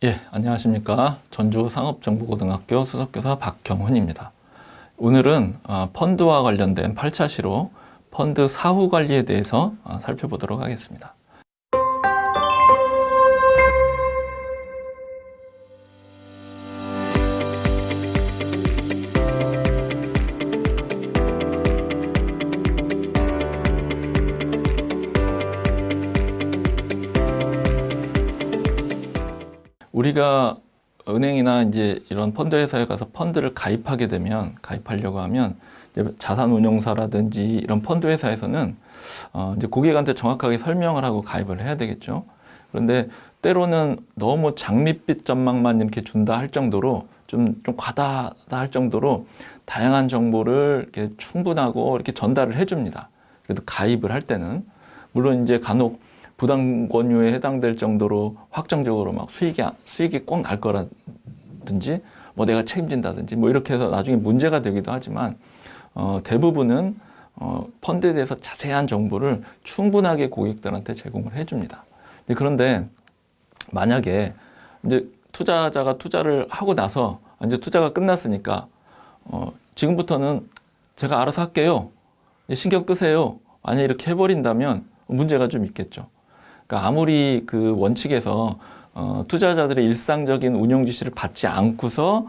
예, 안녕하십니까. 전주 상업정보고등학교 수석교사 박경훈입니다. 오늘은 펀드와 관련된 8차 시로 펀드 사후 관리에 대해서 살펴보도록 하겠습니다. 우리가 은행이나 이제 이런 펀드 회사에 가서 펀드를 가입하려고 하면 이제 자산운용사라든지 이런 펀드 회사에서는 이제 고객한테 정확하게 설명을 하고 가입을 해야 되겠죠. 그런데 때로는 너무 장밋빛 전망만 이렇게 준다 할 정도로 좀 과다하다 할 정도로 다양한 정보를 이렇게 충분하고 이렇게 전달을 해줍니다. 그래도 가입을 할 때는 물론 이제 간혹 부당 권유에 해당될 정도로 확정적으로 막 수익이 꼭 날 거라든지 뭐 내가 책임진다든지 뭐 이렇게 해서 나중에 문제가 되기도 하지만 대부분은 펀드에 대해서 자세한 정보를 충분하게 고객들한테 제공을 해줍니다. 그런데 만약에 이제 투자자가 투자를 하고 나서 이제 투자가 끝났으니까 지금부터는 제가 알아서 할게요. 신경 끄세요. 만약 이렇게 해버린다면 문제가 좀 있겠죠. 그러니까 아무리 그 원칙에서 투자자들의 일상적인 운용 지시를 받지 않고서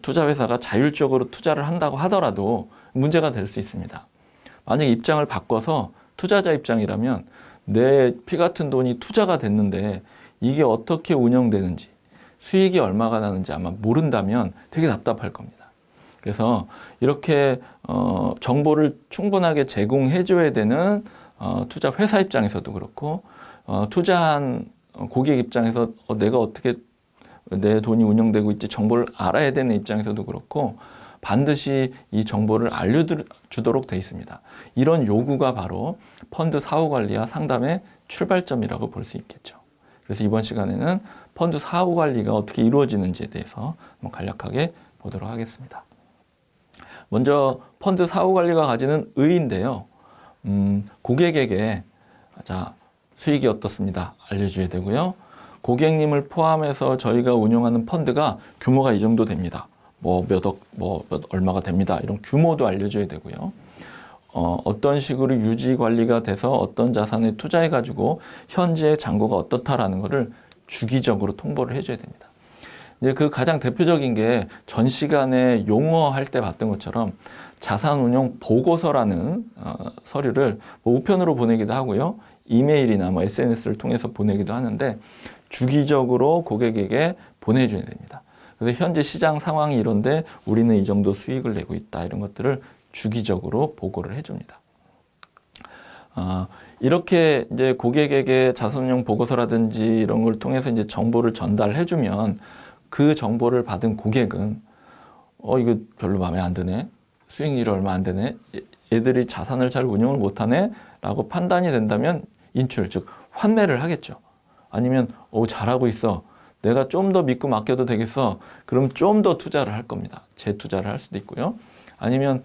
투자 회사가 자율적으로 투자를 한다고 하더라도 문제가 될 수 있습니다. 만약 입장을 바꿔서 투자자 입장이라면 내 피 같은 돈이 투자가 됐는데 이게 어떻게 운영되는지 수익이 얼마가 나는지 아마 모른다면 되게 답답할 겁니다. 그래서 이렇게 정보를 충분하게 제공해 줘야 되는 투자 회사 입장에서도 그렇고 투자한 고객 입장에서 내가 어떻게 내 돈이 운영되고 있지 정보를 알아야 되는 입장에서도 그렇고 반드시 이 정보를 알려주도록 되어 있습니다. 이런 요구가 바로 펀드 사후 관리와 상담의 출발점이라고 볼 수 있겠죠. 그래서 이번 시간에는 펀드 사후 관리가 어떻게 이루어지는지에 대해서 한번 간략하게 보도록 하겠습니다. 먼저 펀드 사후 관리가 가지는 의의인데요. 고객에게 수익이 어떻습니다. 알려줘야 되고요. 고객님을 포함해서 저희가 운영하는 펀드가 규모가 이 정도 됩니다. 얼마가 됩니다. 이런 규모도 알려줘야 되고요. 어떤 식으로 유지 관리가 돼서 어떤 자산에 투자해가지고 현재의 잔고가 어떻다라는 것을 주기적으로 통보를 해줘야 됩니다. 이제 그 가장 대표적인 게 전 시간에 용어할 때 봤던 것처럼 자산운용 보고서라는 서류를 우편으로 보내기도 하고요. 이메일이나 SNS를 통해서 보내기도 하는데 주기적으로 고객에게 보내줘야 됩니다. 그래서 현재 시장 상황이 이런데 우리는 이 정도 수익을 내고 있다. 이런 것들을 주기적으로 보고를 해줍니다. 이렇게 이제 고객에게 자산운용 보고서라든지 이런 걸 통해서 이제 정보를 전달해주면 그 정보를 받은 고객은 이거 별로 마음에 안 드네. 수익률이 얼마 안 되네. 얘들이 자산을 잘 운영을 못하네. 라고 판단이 된다면 인출, 즉 환매를 하겠죠. 아니면 잘하고 있어. 내가 좀 더 믿고 맡겨도 되겠어. 그럼 좀 더 투자를 할 겁니다. 재투자를 할 수도 있고요. 아니면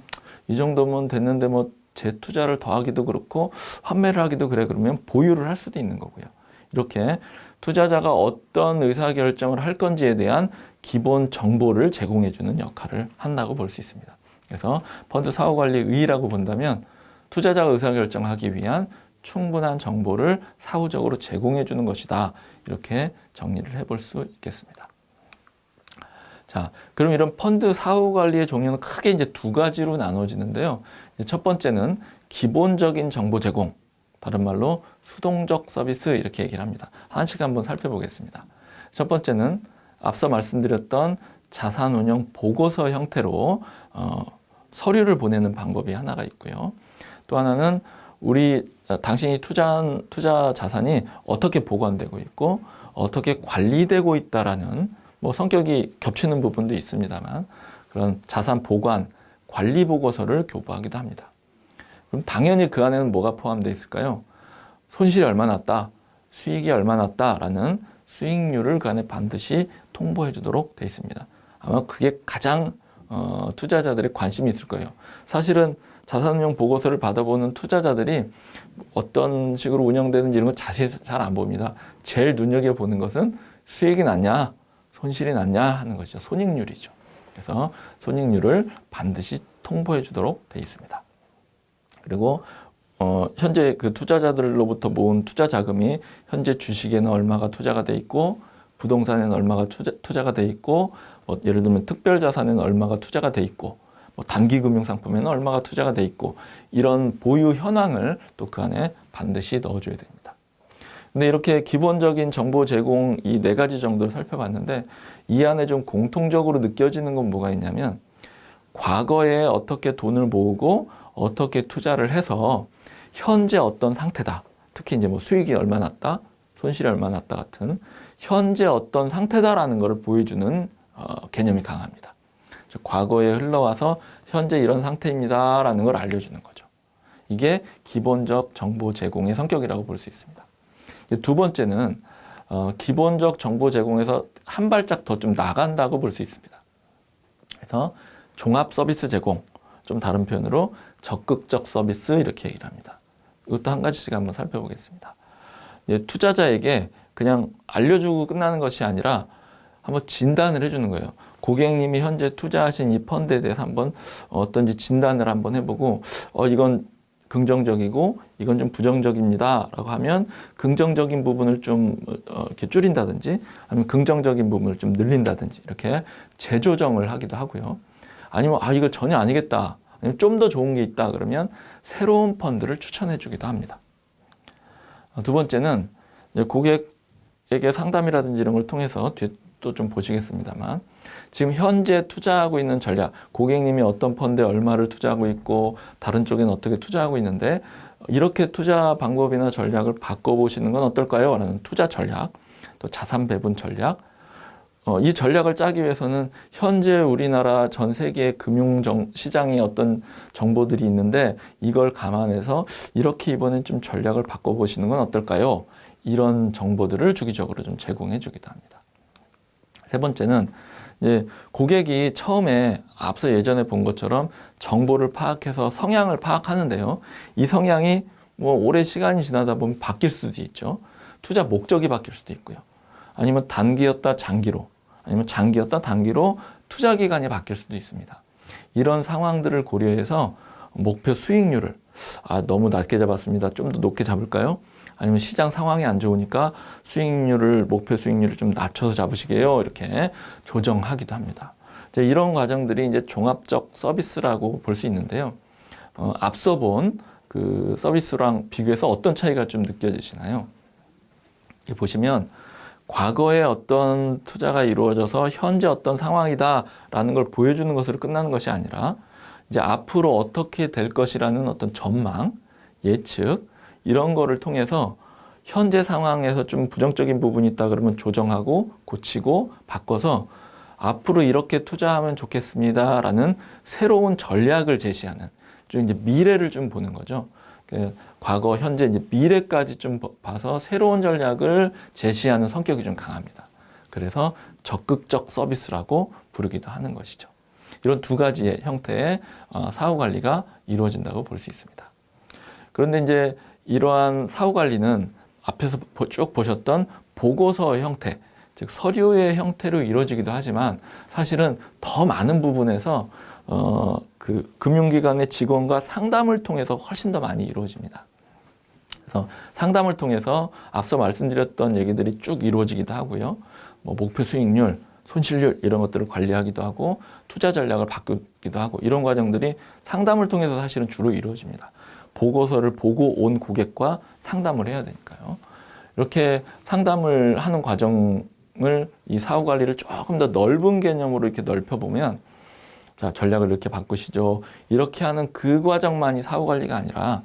이 정도면 됐는데 재투자를 더 하기도 그렇고 환매를 하기도 그래. 그러면 보유를 할 수도 있는 거고요. 이렇게 투자자가 어떤 의사결정을 할 건지에 대한 기본 정보를 제공해주는 역할을 한다고 볼 수 있습니다. 그래서 펀드 사후관리 의의라고 본다면 투자자가 의사결정하기 위한 충분한 정보를 사후적으로 제공해 주는 것이다. 이렇게 정리를 해볼 수 있겠습니다. 자, 그럼 이런 펀드 사후 관리의 종류는 크게 이제 두 가지로 나눠지는데요. 첫 번째는 기본적인 정보 제공, 다른 말로 수동적 서비스 이렇게 얘기를 합니다. 하나씩 한번 살펴보겠습니다. 첫 번째는 앞서 말씀드렸던 자산운용 보고서 형태로 서류를 보내는 방법이 하나가 있고요. 또 하나는 당신이 투자한 투자 자산이 어떻게 보관되고 있고 어떻게 관리되고 있다라는 성격이 겹치는 부분도 있습니다만 그런 자산 보관 관리 보고서를 교부하기도 합니다. 그럼 당연히 그 안에는 뭐가 포함되어 있을까요? 손실이 얼마 났다, 수익이 얼마 났다라는 수익률을 그 안에 반드시 통보해 주도록 되어 있습니다. 아마 그게 가장 투자자들의 관심이 있을 거예요. 사실은 자산운용 보고서를 받아보는 투자자들이 어떤 식으로 운영되는지 이런 거 자세히 잘 안 봅니다. 제일 눈여겨보는 것은 수익이 났냐, 손실이 났냐 하는 것이죠. 손익률이죠. 그래서 손익률을 반드시 통보해 주도록 되어 있습니다. 그리고 현재 그 투자자들로부터 모은 투자 자금이 현재 주식에는 얼마가 투자가 돼 있고 부동산에는 얼마가 투자가 돼 있고 예를 들면 특별 자산에는 얼마가 투자가 돼 있고 단기 금융 상품에는 얼마가 투자가 돼 있고 이런 보유 현황을 또 그 안에 반드시 넣어줘야 됩니다. 근데 이렇게 기본적인 정보 제공 이 네 가지 정도를 살펴봤는데 이 안에 좀 공통적으로 느껴지는 건 뭐가 있냐면 과거에 어떻게 돈을 모으고 어떻게 투자를 해서 현재 어떤 상태다. 특히 이제 뭐 수익이 얼마 났다, 손실이 얼마 났다 같은 현재 어떤 상태다라는 것을 보여주는 개념이 강합니다. 과거에 흘러와서 현재 이런 상태입니다라는 걸 알려주는 거죠. 이게 기본적 정보 제공의 성격이라고 볼 수 있습니다. 두 번째는 기본적 정보 제공에서 한 발짝 더 좀 나간다고 볼 수 있습니다. 그래서 종합 서비스 제공, 좀 다른 표현으로 적극적 서비스 이렇게 얘기를 합니다. 이것도 한 가지씩 한번 살펴보겠습니다. 투자자에게 그냥 알려주고 끝나는 것이 아니라 한번 진단을 해주는 거예요. 고객님이 현재 투자하신 이 펀드에 대해서 한번 어떤지 진단을 한번 해보고 이건 긍정적이고 이건 좀 부정적입니다 라고 하면 긍정적인 부분을 좀 이렇게 줄인다든지 아니면 긍정적인 부분을 좀 늘린다든지 이렇게 재조정을 하기도 하고요. 아니면 이거 전혀 아니겠다, 아니면 좀 더 좋은 게 있다 그러면 새로운 펀드를 추천해 주기도 합니다. 두 번째는 고객에게 상담이라든지 이런 걸 통해서 뒤에 또 좀 보시겠습니다만 지금 현재 투자하고 있는 전략, 고객님이 어떤 펀드에 얼마를 투자하고 있고 다른 쪽에는 어떻게 투자하고 있는데 이렇게 투자 방법이나 전략을 바꿔보시는 건 어떨까요? 라는 투자 전략, 또 자산 배분 전략. 이 전략을 짜기 위해서는 현재 우리나라 전 세계 금융 시장의 어떤 정보들이 있는데 이걸 감안해서 이렇게 이번엔 좀 전략을 바꿔보시는 건 어떨까요? 이런 정보들을 주기적으로 좀 제공해 주기도 합니다. 세 번째는 이제 고객이 처음에 앞서 예전에 본 것처럼 정보를 파악해서 성향을 파악하는데요. 이 성향이 뭐 오래 시간이 지나다 보면 바뀔 수도 있죠. 투자 목적이 바뀔 수도 있고요. 아니면 단기였다 장기로, 아니면 장기였다 단기로 투자 기간이 바뀔 수도 있습니다. 이런 상황들을 고려해서 목표 수익률을 너무 낮게 잡았습니다. 좀 더 높게 잡을까요? 아니면 시장 상황이 안 좋으니까 목표 수익률을 좀 낮춰서 잡으시게요. 이렇게 조정하기도 합니다. 이런 과정들이 이제 종합적 서비스라고 볼 수 있는데요. 앞서 본 그 서비스랑 비교해서 어떤 차이가 좀 느껴지시나요? 이렇게 보시면 과거에 어떤 투자가 이루어져서 현재 어떤 상황이다라는 걸 보여주는 것으로 끝나는 것이 아니라 이제 앞으로 어떻게 될 것이라는 어떤 전망, 예측 이런 거를 통해서 현재 상황에서 좀 부정적인 부분이 있다 그러면 조정하고 고치고 바꿔서 앞으로 이렇게 투자하면 좋겠습니다라는 새로운 전략을 제시하는 좀 이제 미래를 좀 보는 거죠. 과거, 현재, 이제 미래까지 좀 봐서 새로운 전략을 제시하는 성격이 좀 강합니다. 그래서 적극적 서비스라고 부르기도 하는 것이죠. 이런 두 가지의 형태의 사후 관리가 이루어진다고 볼 수 있습니다. 그런데 이제 이러한 사후 관리는 앞에서 쭉 보셨던 보고서의 형태, 즉 서류의 형태로 이루어지기도 하지만 사실은 더 많은 부분에서 그 금융기관의 직원과 상담을 통해서 훨씬 더 많이 이루어집니다. 그래서 상담을 통해서 앞서 말씀드렸던 얘기들이 쭉 이루어지기도 하고요. 뭐 목표 수익률, 손실률 이런 것들을 관리하기도 하고 투자 전략을 바꾸기도 하고 이런 과정들이 상담을 통해서 사실은 주로 이루어집니다. 보고서를 보고 온 고객과 상담을 해야 되니까요. 이렇게 상담을 하는 과정을 이 사후 관리를 조금 더 넓은 개념으로 이렇게 넓혀보면 자, 전략을 이렇게 바꾸시죠. 이렇게 하는 그 과정만이 사후 관리가 아니라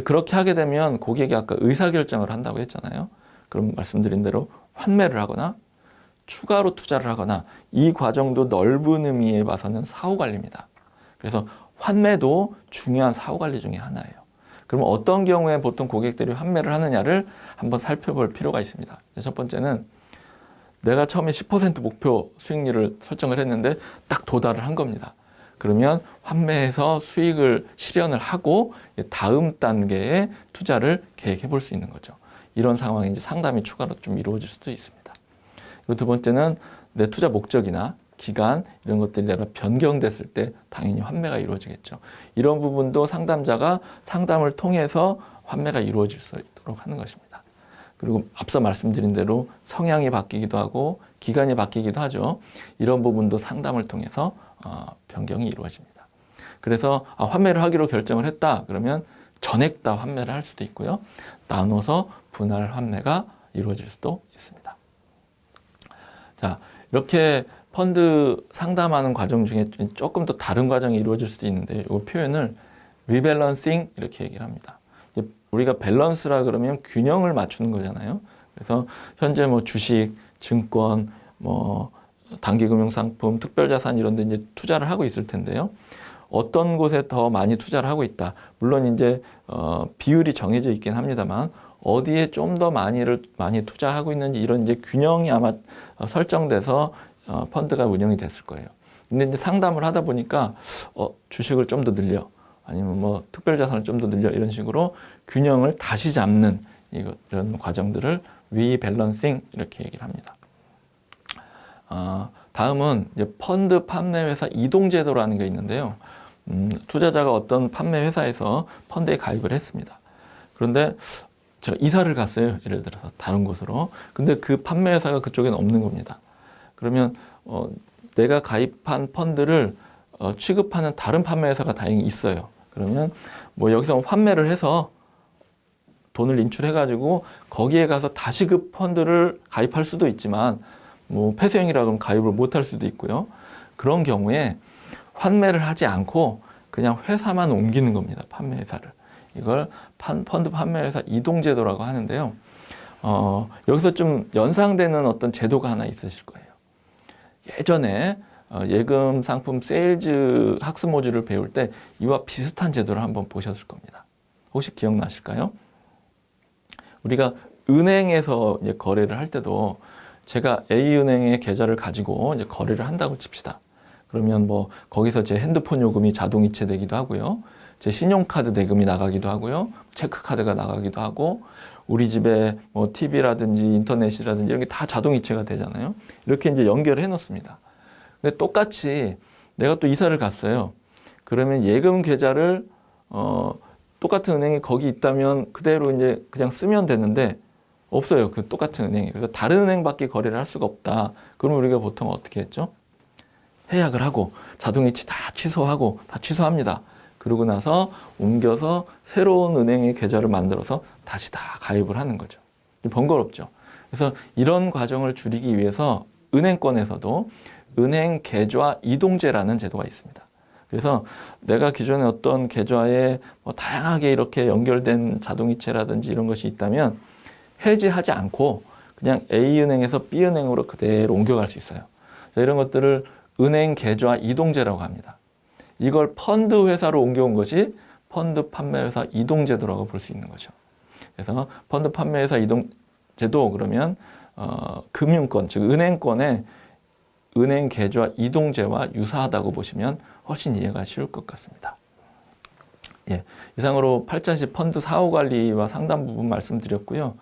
그렇게 하게 되면 고객이 아까 의사결정을 한다고 했잖아요. 그럼 말씀드린 대로 환매를 하거나 추가로 투자를 하거나 이 과정도 넓은 의미에 봐서는 사후 관리입니다. 그래서 환매도 중요한 사후 관리 중에 하나예요. 그러면 어떤 경우에 보통 고객들이 환매를 하느냐를 한번 살펴볼 필요가 있습니다. 첫 번째는 내가 처음에 10% 목표 수익률을 설정을 했는데 딱 도달을 한 겁니다. 그러면 환매해서 수익을 실현을 하고 다음 단계의 투자를 계획해 볼 수 있는 거죠. 이런 상황이 이제 상담이 추가로 좀 이루어질 수도 있습니다. 그리고 두 번째는 내 투자 목적이나 기간 이런 것들이 내가 변경됐을 때 당연히 환매가 이루어지겠죠. 이런 부분도 상담자가 상담을 통해서 환매가 이루어질 수 있도록 하는 것입니다. 그리고 앞서 말씀드린 대로 성향이 바뀌기도 하고 기간이 바뀌기도 하죠. 이런 부분도 상담을 통해서 변경이 이루어집니다. 그래서 환매를 하기로 결정을 했다 그러면 전액 다 환매를 할 수도 있고요. 나눠서 분할 환매가 이루어질 수도 있습니다. 자, 이렇게 펀드 상담하는 과정 중에 조금 더 다른 과정이 이루어질 수도 있는데 이 표현을 리밸런싱 이렇게 얘기를 합니다. 우리가 밸런스라 그러면 균형을 맞추는 거잖아요. 그래서 현재 뭐 주식, 증권, 뭐 단기금융상품, 특별자산 이런 데 이제 투자를 하고 있을 텐데요. 어떤 곳에 더 많이 투자를 하고 있다. 물론 이제 비율이 정해져 있긴 합니다만 어디에 좀 더 많이 투자하고 있는지 이런 이제 균형이 아마 설정돼서 펀드가 운영이 됐을 거예요. 근데 이제 상담을 하다 보니까 주식을 좀 더 늘려 아니면 뭐 특별자산을 좀 더 늘려 이런 식으로 균형을 다시 잡는 이런 과정들을 리밸런싱 이렇게 얘기를 합니다. 다음은 이제 펀드 판매회사 이동제도라는 게 있는데요. 투자자가 어떤 판매회사에서 펀드에 가입을 했습니다. 그런데 제가 이사를 갔어요. 예를 들어서 다른 곳으로. 근데 그 판매회사가 그쪽에는 없는 겁니다. 그러면 내가 가입한 펀드를 취급하는 다른 판매회사가 다행히 있어요. 그러면 뭐 여기서 환매를 해서 돈을 인출해가지고 거기에 가서 다시 그 펀드를 가입할 수도 있지만 뭐 폐쇄형이라 그러면 가입을 못할 수도 있고요. 그런 경우에 환매를 하지 않고 그냥 회사만 옮기는 겁니다. 판매회사를. 이걸 펀드 판매회사 이동제도라고 하는데요. 여기서 좀 연상되는 어떤 제도가 하나 있으실 거예요. 예전에 예금 상품 세일즈 학습 모듈을 배울 때 이와 비슷한 제도를 한번 보셨을 겁니다. 혹시 기억나실까요? 우리가 은행에서 이제 거래를 할 때도 제가 A은행의 계좌를 가지고 이제 거래를 한다고 칩시다. 그러면 뭐 거기서 제 핸드폰 요금이 자동 이체되기도 하고요. 제 신용카드 대금이 나가기도 하고요. 체크카드가 나가기도 하고 우리 집에 뭐 TV라든지 인터넷이라든지 이런 게 다 자동 이체가 되잖아요. 이렇게 이제 연결을 해 놓습니다. 근데 똑같이 내가 또 이사를 갔어요. 그러면 예금 계좌를 똑같은 은행이 거기 있다면 그대로 이제 그냥 쓰면 되는데 없어요. 그 똑같은 은행이. 그래서 다른 은행밖에 거래를 할 수가 없다. 그럼 우리가 보통 어떻게 했죠? 해약을 하고 자동이체 다 취소하고 다 취소합니다. 그러고 나서 옮겨서 새로운 은행의 계좌를 만들어서 다시 다 가입을 하는 거죠. 번거롭죠. 그래서 이런 과정을 줄이기 위해서 은행권에서도 은행 계좌 이동제라는 제도가 있습니다. 그래서 내가 기존에 어떤 계좌에 뭐 다양하게 이렇게 연결된 자동이체라든지 이런 것이 있다면 해지하지 않고 그냥 A은행에서 B은행으로 그대로 옮겨갈 수 있어요. 이런 것들을 은행 계좌 이동제라고 합니다. 이걸 펀드 회사로 옮겨온 것이 펀드 판매회사 이동제도라고 볼 수 있는 거죠. 그래서 펀드 판매회사 이동제도 그러면 금융권, 즉 은행권의 은행 계좌 이동제와 유사하다고 보시면 훨씬 이해가 쉬울 것 같습니다. 예, 이상으로 8자시 펀드 사후 관리와 상담 부분 말씀드렸고요.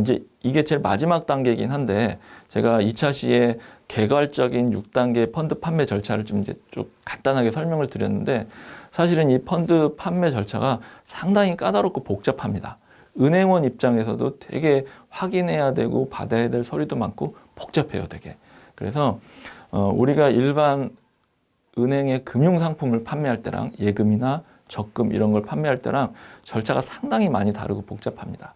이제 이게 제일 마지막 단계이긴 한데 제가 2차 시에 개괄적인 6단계 펀드 판매 절차를 좀 이제 쭉 간단하게 설명을 드렸는데 사실은 이 펀드 판매 절차가 상당히 까다롭고 복잡합니다. 은행원 입장에서도 되게 확인해야 되고 받아야 될 서류도 많고 복잡해요, 되게. 그래서 우리가 일반 은행의 금융상품을 판매할 때랑 예금이나 적금 이런 걸 판매할 때랑 절차가 상당히 많이 다르고 복잡합니다.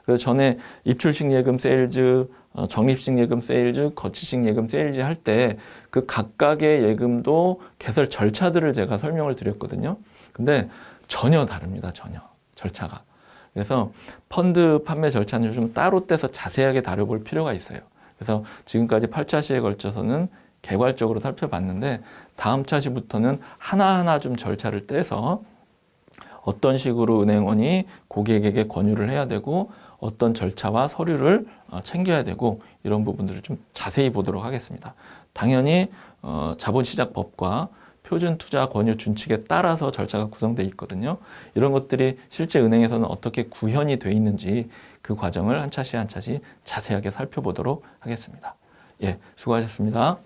그래서 전에 입출식 예금 세일즈, 적립식 예금 세일즈, 거치식 예금 세일즈 할 때 그 각각의 예금도 개설 절차들을 제가 설명을 드렸거든요. 근데 전혀 다릅니다. 전혀 절차가. 그래서 펀드 판매 절차는 좀 따로 떼서 자세하게 다뤄볼 필요가 있어요. 그래서 지금까지 8차시에 걸쳐서는 개괄적으로 살펴봤는데 다음 차시부터는 하나하나 좀 절차를 떼서 어떤 식으로 은행원이 고객에게 권유를 해야 되고 어떤 절차와 서류를 챙겨야 되고 이런 부분들을 좀 자세히 보도록 하겠습니다. 당연히 자본시장법과 표준투자 권유 준칙에 따라서 절차가 구성되어 있거든요. 이런 것들이 실제 은행에서는 어떻게 구현이 되어 있는지 그 과정을 한 차시 한 차시 자세하게 살펴보도록 하겠습니다. 예, 수고하셨습니다.